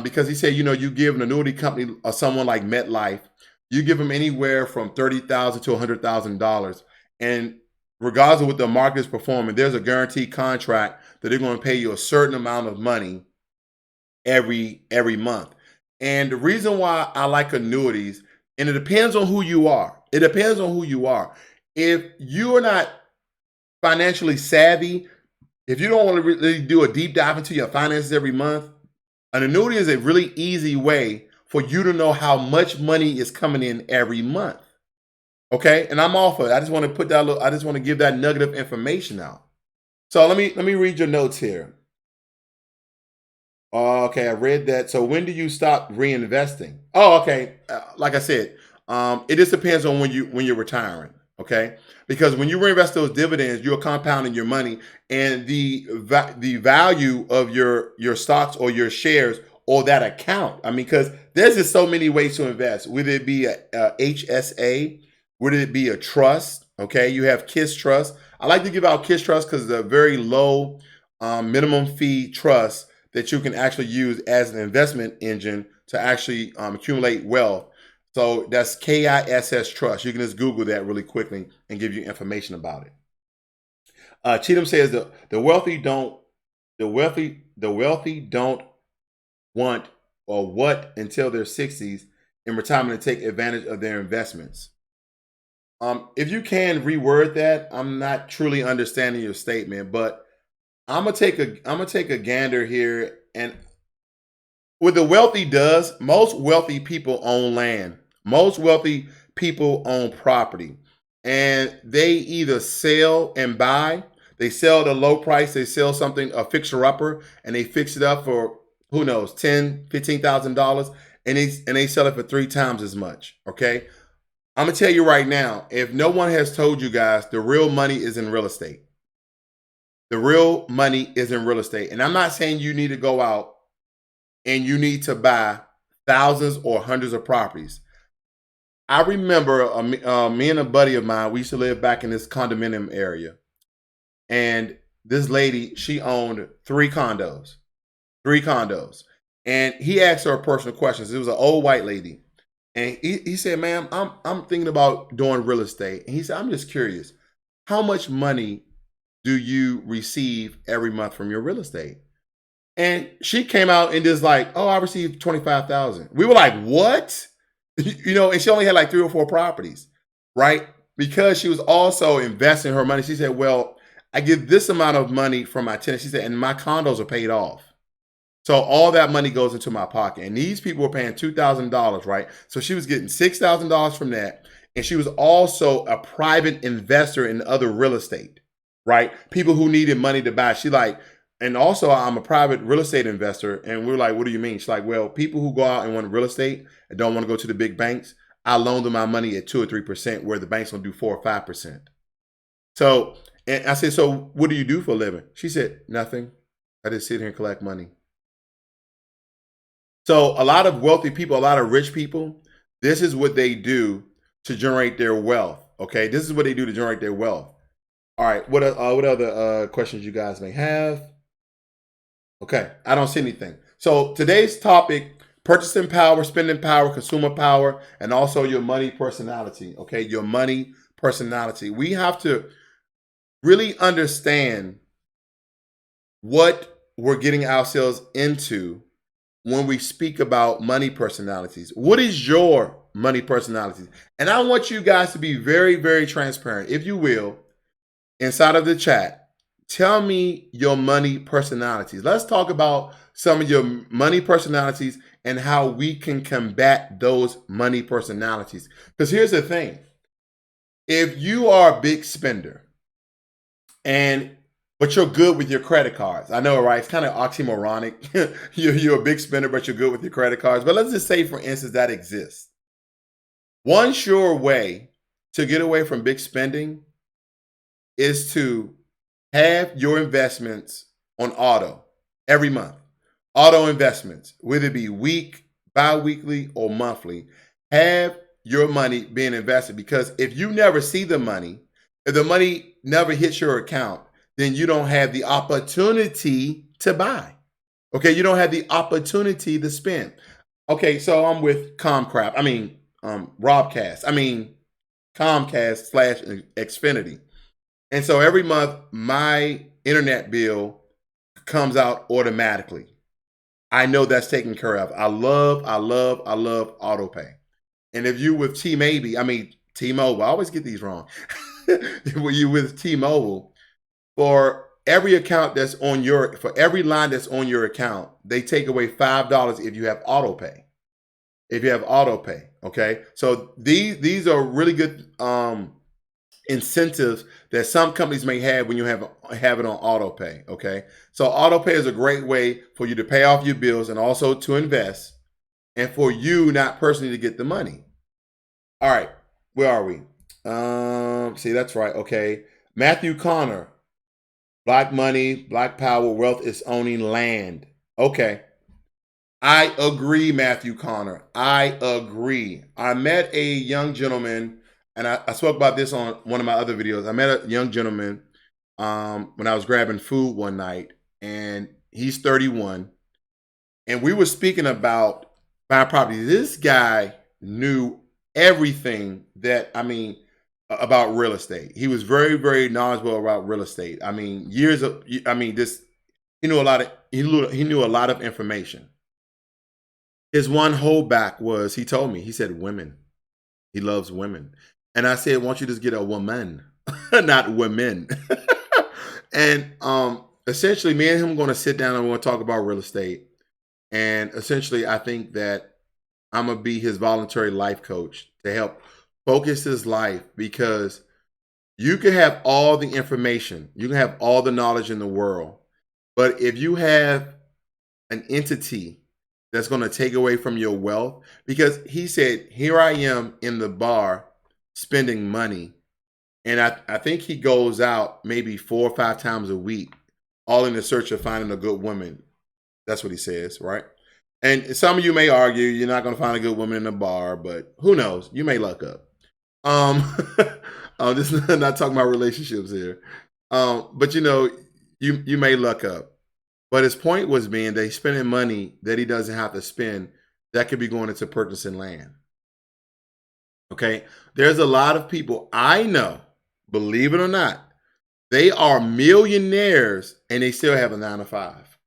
because he said, you give an annuity company or someone like MetLife, you give them anywhere from $30,000 to $100,000, and regardless of what the market is performing, there's a guaranteed contract that they're going to pay you a certain amount of money every month. And the reason why I like annuities, and it depends on who you are. It depends on who you are. If you are not financially savvy, if you don't want to really do a deep dive into your finances every month, an annuity is a really easy way for you to know how much money is coming in every month. Okay, and I'm all for it. I just want to give that nugget of information out. So let me read your notes here. Okay, I read that. So when do you stop reinvesting? Oh, okay. Like I said, it just depends on when you're retiring. Okay, because when you reinvest those dividends, you're compounding your money, and the value of your stocks or your shares or that account. I mean, because there's just so many ways to invest. Whether it be a HSA, would it be a trust? Okay, you have KISS Trust. I like to give out KISS Trust because it's a very low minimum fee trust that you can actually use as an investment engine to actually accumulate wealth. So that's KISS Trust. You can just Google that really quickly and give you information about it. Cheatham says the wealthy don't want or what until their 60s in retirement to take advantage of their investments. If you can reword that, I'm not truly understanding your statement, but I'm gonna take a gander here. And what the wealthy does, most wealthy people own land. Most wealthy people own property, and they either sell and buy. They sell at a low price. They sell something, a fixer upper, and they fix it up for who knows, $10,000, $15,000, and they sell it for 3 times as much. Okay, I'm gonna tell you right now, if no one has told you guys, the real money is in real estate. The real money is in real estate. And I'm not saying you need to go out and you need to buy thousands or hundreds of properties. I remember me and a buddy of mine, we used to live back in this condominium area. And this lady, she owned 3 condos. 3 condos. And he asked her personal questions. It was an old white lady. And he said, ma'am, I'm thinking about doing real estate. And he said, I'm just curious, how much money do you receive every month from your real estate? And she came out and just like, oh, I received 25,000. We were like, what? And she only had like 3 or 4 properties, right? Because she was also investing her money. She said, well, I get this amount of money from my tenants. She said, and my condos are paid off. So all that money goes into my pocket. And these people were paying $2,000, right? So she was getting $6,000 from that. And she was also a private investor in other real estate, right? People who needed money to buy. She like, And also, I'm a private real estate investor. And we're like, what do you mean? She's like, well, people who go out and want real estate and don't want to go to the big banks, I loan them my money at 2 or 3%, where the banks will do 4 or 5%. So, and I said, so what do you do for a living? She said, nothing. I just sit here and collect money. So, a lot of wealthy people, a lot of rich people, this is what they do to generate their wealth. Okay, this is what they do to generate their wealth. All right, what other questions you guys may have? Okay, I don't see anything. So today's topic: purchasing power, spending power, consumer power, and also your money personality. Okay, your money personality. We have to really understand what we're getting ourselves into when we speak about money personalities. What is your money personality? And I want you guys to be very, very transparent, if you will, inside of the chat. Tell me your money personalities. Let's talk about some of your money personalities and how we can combat those money personalities. Because here's the thing. If you are a big spender but you're good with your credit cards. I know, right? It's kind of oxymoronic. You're a big spender, but you're good with your credit cards. But let's just say, for instance, that exists. One sure way to get away from big spending is to have your investments on auto every month. Auto investments, whether it be bi-weekly, or monthly. Have your money being invested, because if you never see the money, if the money never hits your account, then you don't have the opportunity to buy. Okay, you don't have the opportunity to spend. Okay, so I'm with Comcast. Robcast. Comcast / Xfinity. And so every month, my internet bill comes out automatically. I know that's taken care of. I love auto pay. And if you with T-Mobile, I always get these wrong. When you with T-Mobile, for every line that's on your account, they take away $5 if you have auto pay. Okay. So these are really good incentives that some companies may have when you have it on auto pay. Okay. So auto pay is a great way for you to pay off your bills and also to invest, and for you not personally to get the money. All right. Where are we? See, that's right. Okay. Matthew Connor. Black money, black power, wealth is owning land. Okay. I agree, Matthew Connor. I agree. I met a young gentleman, and I spoke about this on one of my other videos. I met a young gentleman when I was grabbing food one night, and he's 31. And we were speaking about buying property. This guy knew everything about real estate. He was very, very knowledgeable about real estate. He knew a lot of information. His one holdback was, he told me, he said women. He loves women. And I said, why don't you just get a woman, not women? And essentially, me and him are going to sit down and we're going to talk about real estate. And essentially, I think that I'm going to be his voluntary life coach to help focus his life, because you can have all the information, you can have all the knowledge in the world, but if you have an entity that's going to take away from your wealth, because he said, here I am in the bar spending money, and I think he goes out maybe 4 or 5 times a week, all in the search of finding a good woman. That's what he says, right? And some of you may argue you're not going to find a good woman in the bar, but who knows? You may luck up. This is not talking about relationships here. But you may luck up. But his point was being that he's spending money that he doesn't have to spend that could be going into purchasing land. Okay. There's a lot of people I know, believe it or not, they are millionaires and they still have a 9 to 5.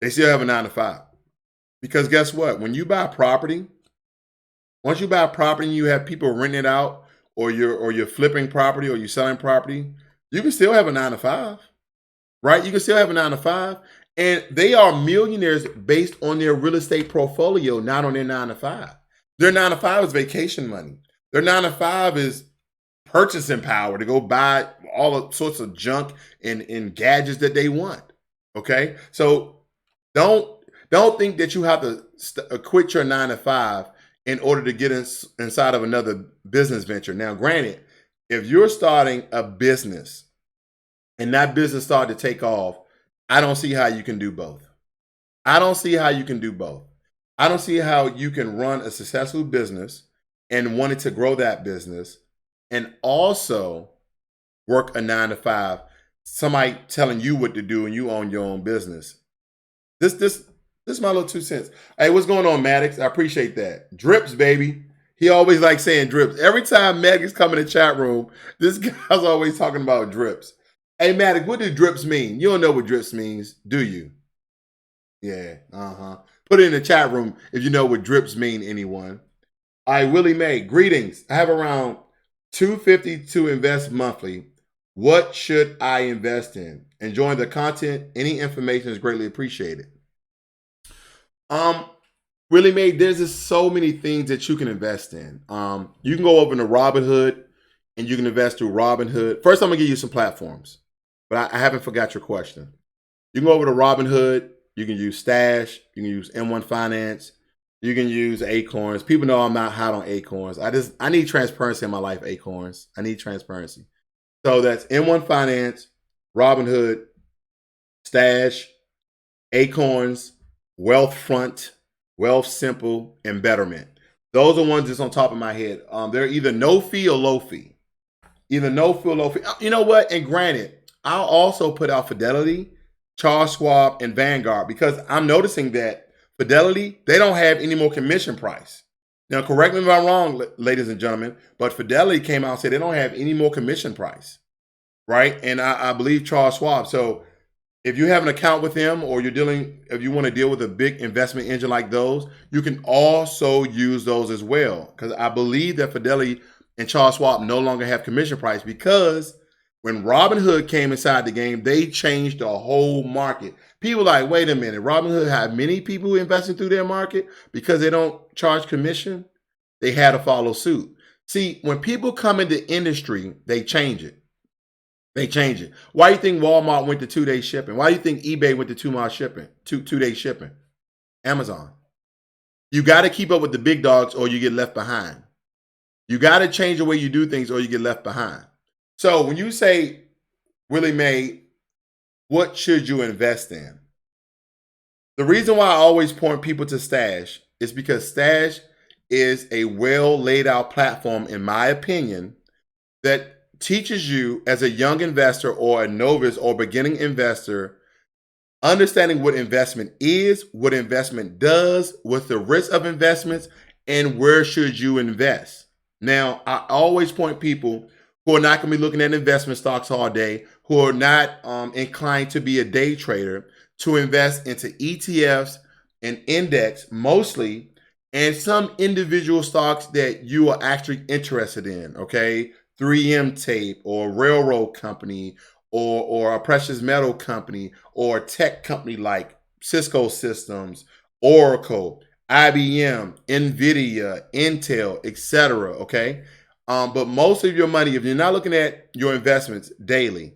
They still have a 9 to 5. Because guess what? When you buy property, once you buy a property and you have people renting it out, or you're flipping property, or you're selling property, you can still have a 9 to 5, right? You can still have a 9 to 5, and they are millionaires based on their real estate portfolio, not on their 9 to 5. Their 9 to 5 is vacation money. Their 9 to 5 is purchasing power to go buy all sorts of junk and gadgets that they want. Okay, so don't don't think that you have to quit your 9 to 5 in order to get inside of another business venture. Now, granted, if you're starting a business and that business started to take off, I don't see how you can do both. I don't see how you can do both. I don't see how you can run a successful business and wanted to grow that business and also work a 9 to 5. Somebody telling you what to do and you own your own business. This is my little 2 cents. Hey, what's going on, Maddox? I appreciate that. Drips, baby. He always likes saying drips. Every time Maddox come in the chat room, this guy's always talking about drips. Hey, Maddox, what do drips mean? You don't know what drips means, do you? Yeah, Put it in the chat room if you know what drips mean, anyone. All right, Willie Mae, greetings. I have around $250 to invest monthly. What should I invest in? Enjoying the content. Any information is greatly appreciated. Willie Mae, there's just so many things that you can invest in. You can go over to Robinhood and you can invest through Robinhood. First, I'm gonna give you some platforms, but I haven't forgot your question. You can go over to Robinhood. You can use Stash. You can use M1 Finance. You can use Acorns. People know I'm not hot on Acorns. I need transparency in my life, Acorns. I need transparency. So that's M1 Finance, Robinhood, Stash, Acorns, Wealthfront, Wealth Simple, and Betterment. Those are ones that's on top of my head. They're either no fee or low fee. Either no fee or low fee. You know what? And granted, I'll also put out Fidelity, Charles Schwab, and Vanguard because I'm noticing that Fidelity, they don't have any more commission price. Now, correct me if I'm wrong, ladies and gentlemen, but Fidelity came out and said they don't have any more commission price, right? And I believe Charles Schwab. So if you have an account with them or if you want to deal with a big investment engine like those, you can also use those as well. Because I believe that Fidelity and Charles Schwab no longer have commission price because when Robinhood came inside the game, they changed the whole market. People like, wait a minute, Robinhood have many people investing through their market because they don't charge commission. They had to follow suit. See, when people come into the industry, they change it. They change it. Why do you think Walmart went to 2-day shipping? Why do you think eBay went to 2-day shipping? Two-day shipping. Amazon. You got to keep up with the big dogs or you get left behind. You got to change the way you do things or you get left behind. So when you say, Willie Mae, what should you invest in? The reason why I always point people to Stash is because Stash is a well laid out platform, in my opinion, that teaches you as a young investor or a novice or beginning investor, understanding what investment is, what investment does, what's the risk of investments, and where should you invest. Now, I always point people who are not going to be looking at investment stocks all day, who are not inclined to be a day trader, to invest into ETFs and index mostly, and some individual stocks that you are actually interested in, okay? 3M tape or railroad company or a precious metal company or a tech company like Cisco Systems, Oracle, IBM, NVIDIA, Intel, etc., okay? But most of your money, if you're not looking at your investments daily,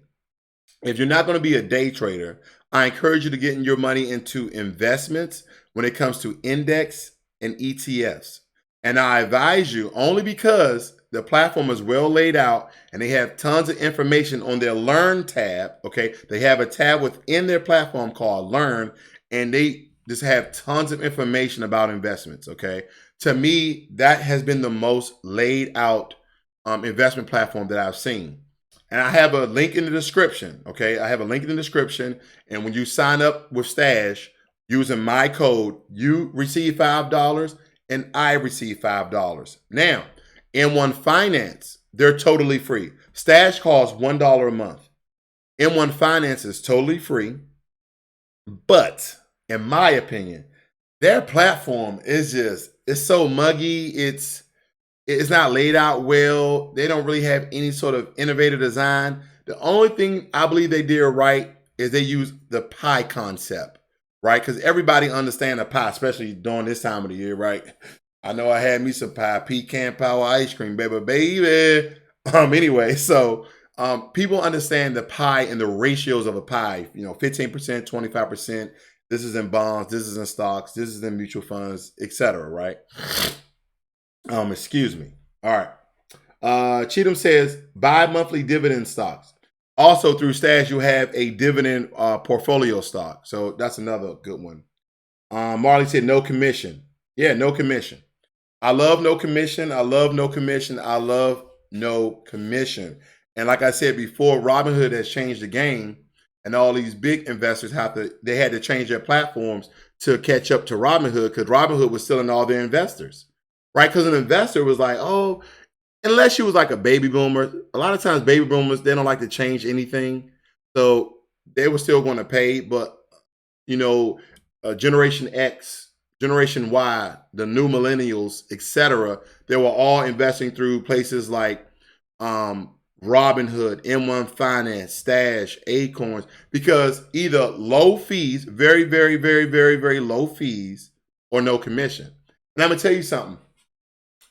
if you're not going to be a day trader, I encourage you to get your money into investments when it comes to index and ETFs. And I advise you only because the platform is well laid out and they have tons of information on their Learn tab. Okay. They have a tab within their platform called Learn, and they just have tons of information about investments. Okay. To me, that has been the most laid out investment platform that I've seen. And I have a link in the description. Okay. I have a link in the description. And when you sign up with Stash using my code, you receive $5 and I receive $5. Now, M1 Finance, they're totally free. Stash costs $1 a month. M1 Finance is totally free. But in my opinion, their platform is it's so muggy. It's not laid out well. They don't really have any sort of innovative design. The only thing I believe they did right is they use the pie concept, right? Because everybody understands a pie, especially during this time of the year, right? I know I had me some pie, pecan pie ice cream, baby. Anyway, so people understand the pie and the ratios of a pie. 15%, 25%. This is in bonds. This is in stocks. This is in mutual funds, etc. Right? Excuse me. All right. Cheatham says buy monthly dividend stocks. Also through Stash, you have a dividend portfolio stock. So that's another good one. Marley said no commission. Yeah, no commission. I love no commission. I love no commission. I love no commission. And like I said before, Robinhood has changed the game, and all these big investors they had to change their platforms to catch up to Robinhood because Robinhood was stealing all their investors, right? Because an investor was like, oh, unless you was like a baby boomer, a lot of times baby boomers, they don't like to change anything. So they were still going to pay, but you know, Generation X, Generation Y, the new millennials, etc., they were all investing through places like Robinhood, M1 Finance, Stash, Acorns, because either low fees, very, very, very, very, very low fees, or no commission. And I'm gonna tell you something.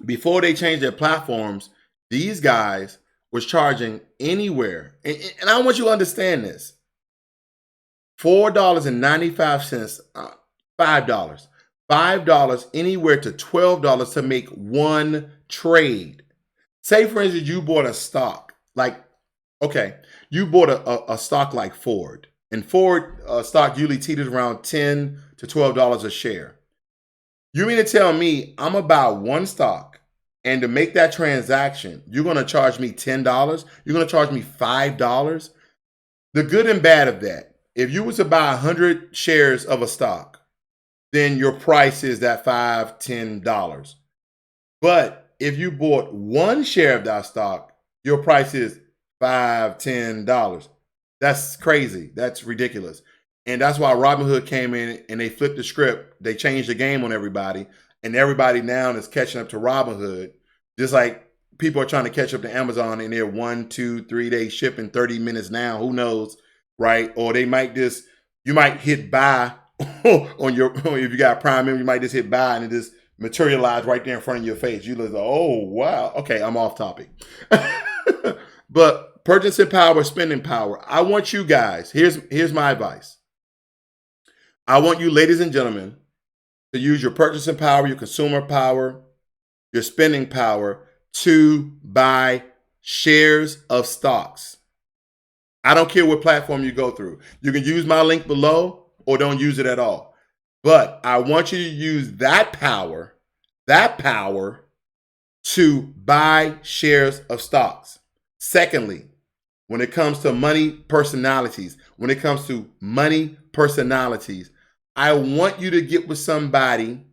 Before they changed their platforms, these guys was charging anywhere, and I want you to understand this: $4.95, $5, $5 anywhere to $12 to make one trade. Say, for instance, you bought a stock, like, okay, you bought a stock like Ford, and Ford stock usually teeters around $10 to $12 a share. You mean to tell me I'm about one stock, and to make that transaction, you're going to charge me $10? You're going to charge me $5? The good and bad of that, if you was to buy 100 shares of a stock, then your price is that $5, $10. But if you bought one share of that stock, your price is $5, $10. That's crazy. That's ridiculous. And that's why Robinhood came in and they flipped the script. They changed the game on everybody. And everybody now is catching up to Robinhood. Just like people are trying to catch up to Amazon and they're 1, 2, 3 days shipping 30 minutes now. Who knows? Right? Or they might just, you might hit buy on your, if you got Prime, you might just hit buy and it just materialize right there in front of your face. You look like, oh, wow. Okay, I'm off topic. But purchasing power, spending power. I want you guys, here's my advice. I want you, ladies and gentlemen, to use your purchasing power, your consumer power, your spending power to buy shares of stocks. I don't care what platform you go through. You can use my link below or don't use it at all. But I want you to use that power to buy shares of stocks. Secondly, when it comes to money personalities, I want you to get with somebody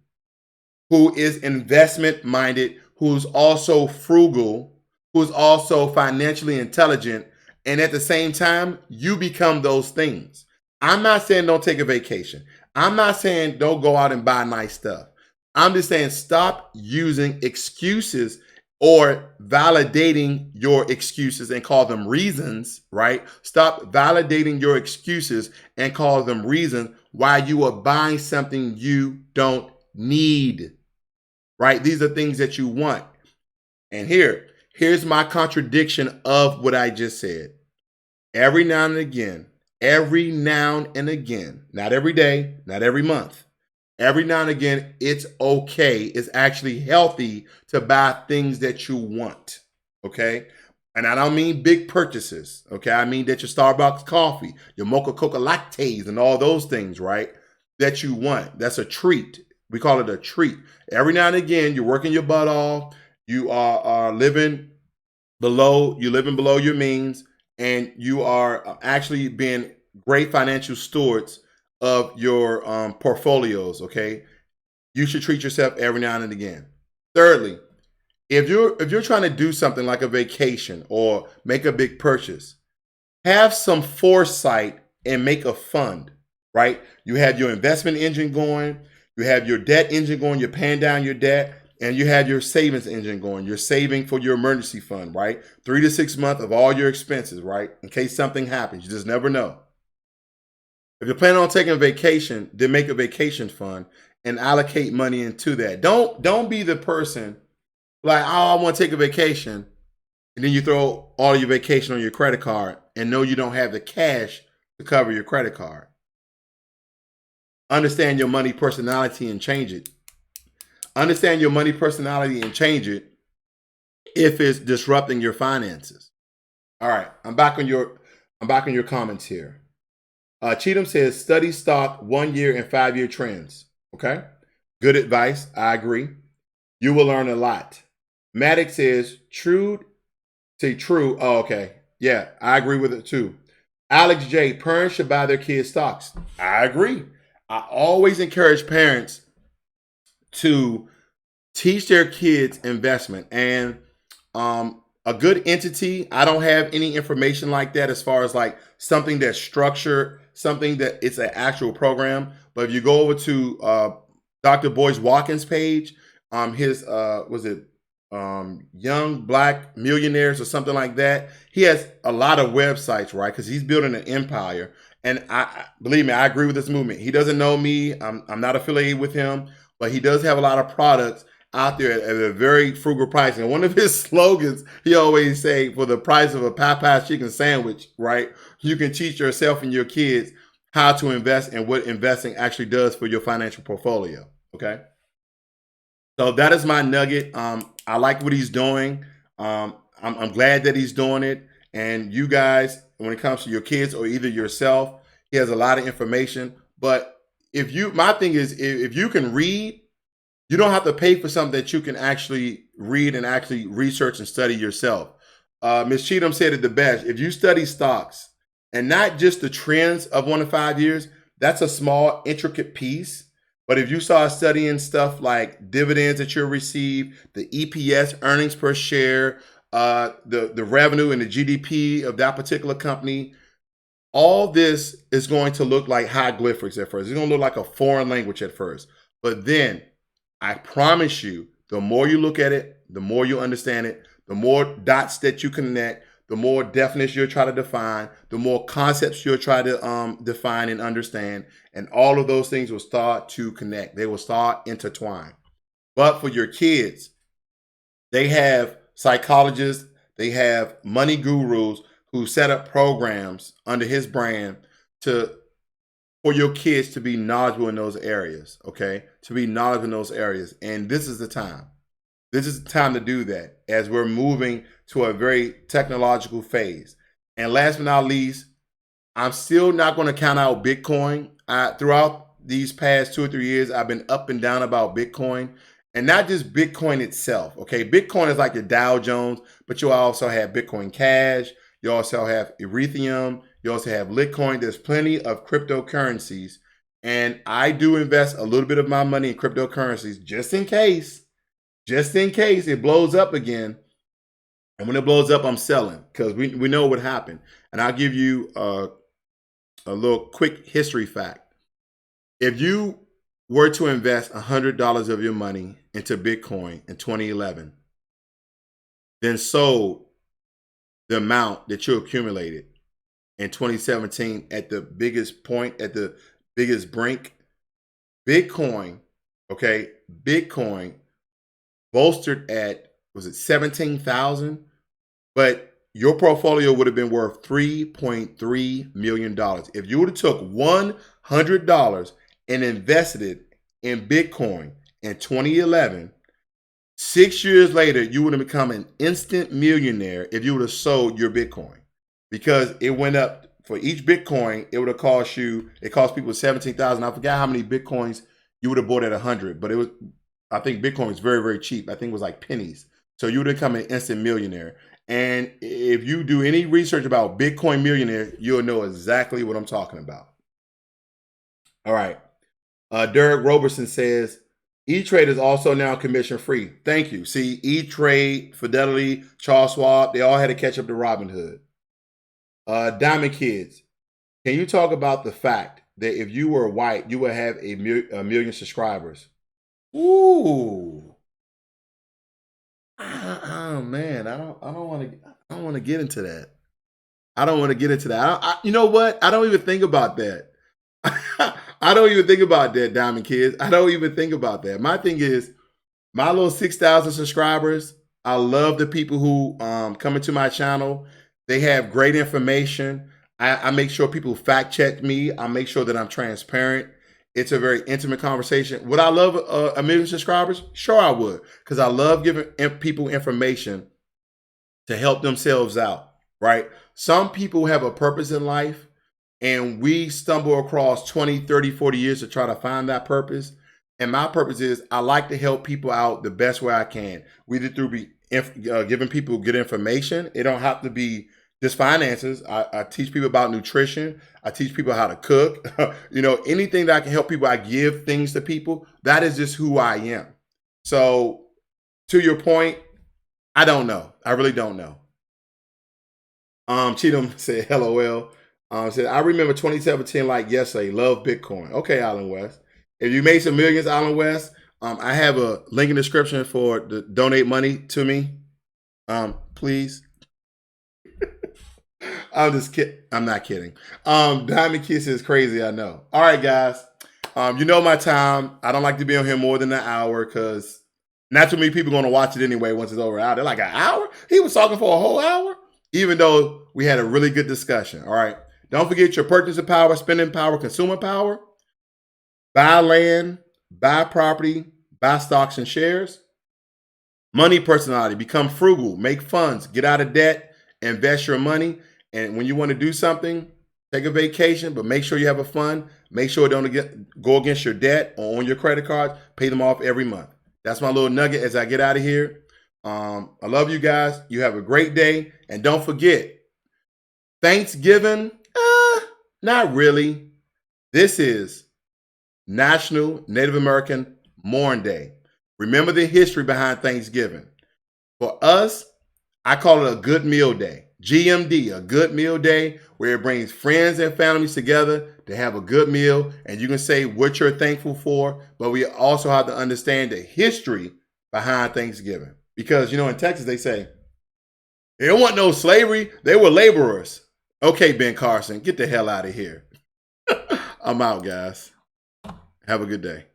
who is investment minded, who's also frugal, who's also financially intelligent, and at the same time, you become those things. I'm not saying don't take a vacation. I'm not saying don't go out and buy nice stuff. I'm just saying stop using excuses or validating your excuses and call them reasons, right? Stop validating your excuses and call them reasons why you are buying something you don't need, right? These are things that you want. And here's my contradiction of what I just said. Every now and again, not every day, not every month, every now and again, it's okay. It's actually healthy to buy things that you want, okay? And I don't mean big purchases, okay? I mean that your Starbucks coffee, your Mocha Coca lattes, and all those things, right? That you want. That's a treat. We call it a treat. Every now and again, you're working your butt off. You are living below your means, and you are actually being great financial stewards of your portfolios, okay? You should treat yourself every now and again. Thirdly, if you're trying to do something like a vacation or make a big purchase, have some foresight and make a fund, right? You have your investment engine going, you have your debt engine going, you're paying down your debt, and you have your savings engine going. You're saving for your emergency fund, right? 3 to 6 months of all your expenses, right? In case something happens, you just never know. If you're planning on taking a vacation, then make a vacation fund and allocate money into that. Don't be the person like, oh, I want to take a vacation, and then you throw all your vacation on your credit card and know you don't have the cash to cover your credit card. Understand your money personality and change it. Understand your money personality and change it if it's disrupting your finances. All right, I'm back on your comments here. Cheatham says study stock 1 year and 5 year trends. Okay, good advice. I agree. You will learn a lot. Maddox says true. Say true. Oh, okay. Yeah, I agree with it too. Alex J. Parents should buy their kids stocks. I agree. I always encourage parents to teach their kids investment and a good entity. I don't have any information like that as far as like something that's structured, something that it's an actual program. But if you go over to Dr. Boyce Watkins' page, his was it Young Black Millionaires or something like that. He has a lot of websites, right? Because he's building an empire. And I believe me, I agree with this movement. He doesn't know me. I'm not affiliated with him, but he does have a lot of products out there at a very frugal price. And one of his slogans, he always say, for the price of a Popeye's chicken sandwich, right? You can teach yourself and your kids how to invest and what investing actually does for your financial portfolio. Okay. So that is my nugget. I like what he's doing. I'm glad that he's doing it. And you guys, when it comes to your kids or either yourself, he has a lot of information. But my thing is, if you can read, you don't have to pay for something that you can actually read and actually research and study yourself. Ms. Cheatham said it the best. If you study stocks and not just the trends of 1 to 5 years, that's a small, intricate piece. But if you start studying stuff like dividends that you'll receive, the EPS, earnings per share, the revenue and the GDP of that particular company, all this is going to look like hieroglyphics at first. It's going to look like a foreign language at first. But then I promise you, the more you look at it, the more you understand it, the more dots that you connect, the more definitions you'll try to define, the more concepts you'll try to define and understand. And all of those things will start to connect. They will start intertwine. But for your kids, they have psychologists, they have money gurus who set up programs under his brand for your kids to be knowledgeable in those areas, okay? To be knowledgeable in those areas. And this is the time. This is the time to do that as we're moving to a very technological phase. And last but not least, I'm still not going to count out Bitcoin. Throughout these past 2 or 3 years, I've been up and down about Bitcoin. And not just Bitcoin itself, okay? Bitcoin is like your Dow Jones, but you also have Bitcoin Cash. You also have Ethereum. You also have Litecoin. There's plenty of cryptocurrencies. And I do invest a little bit of my money in cryptocurrencies just in case it blows up again. And when it blows up, I'm selling because we know what happened. And I'll give you a little quick history fact. If you were to invest $100 of your money into Bitcoin in 2011, then sold the amount that you accumulated in 2017 at the biggest point, at the biggest brink, Bitcoin bolstered at, was it 17,000? But your portfolio would have been worth $3.3 million. If you would have took $100 and invested it in Bitcoin in 2011, 6 years later, you would have become an instant millionaire if you would have sold your Bitcoin, because it went up. For each Bitcoin, it would have cost people 17,000. I forgot how many Bitcoins you would have bought at 100, but I think Bitcoin is very, very cheap. I think it was like pennies. So you would become an instant millionaire. And if you do any research about Bitcoin millionaire, you'll know exactly what I'm talking about. All right. Derek Roberson says, E-Trade is also now commission free. Thank you. See, E-Trade, Fidelity, Charles Schwab, they all had to catch up to Robinhood. Diamond Kids, can you talk about the fact that if you were white, you would have a million subscribers? Ooh. Oh man, I don't want to get into that. I don't want to get into that. You know what? I don't even think about that. I don't even think about that, Diamond Kids. I don't even think about that. My thing is, my little 6,000 subscribers, I love the people who come into my channel. They have great information. I make sure people fact check me. I make sure that I'm transparent. It's a very intimate conversation. Would I love a million subscribers? Sure, I would, because I love giving people information to help themselves out, right? Some people have a purpose in life, and we stumble across 20, 30, 40 years to try to find that purpose. And my purpose is I like to help people out the best way I can. We did through giving people good information. It don't have to be just finances. I teach people about nutrition. I teach people how to cook. Anything that I can help people, I give things to people. That is just who I am. So to your point, I don't know. I really don't know. Cheatham said, LOL. Said, I remember 2017 like yesterday. Love Bitcoin. Okay, Alan West. If you made some millions, Alan West, I have a link in the description for the donate money to me. Please. I'm just kidding. I'm not kidding. Diamond Kiss is crazy, I know. All right, guys. You know my time. I don't like to be on here more than an hour because not too many people are going to watch it anyway once it's over. They're like, an hour? He was talking for a whole hour? Even though we had a really good discussion. All right. Don't forget your purchasing power, spending power, consumer power. Buy land, buy property, buy stocks and shares. Money personality, become frugal, make funds, get out of debt, invest your money. And when you want to do something, take a vacation, but make sure you have a fund. Make sure it don't go against your debt or on your credit cards. Pay them off every month. That's my little nugget as I get out of here. I love you guys. You have a great day. And don't forget, Thanksgiving, not really. This is National Native American Mourn Day. Remember the history behind Thanksgiving. For us, I call it a good meal day. GMD, a good meal day, where it brings friends and families together to have a good meal. And you can say what you're thankful for, but we also have to understand the history behind Thanksgiving. Because, in Texas, they say, they don't want no slavery. They were laborers. Okay, Ben Carson, get the hell out of here. I'm out, guys. Have a good day.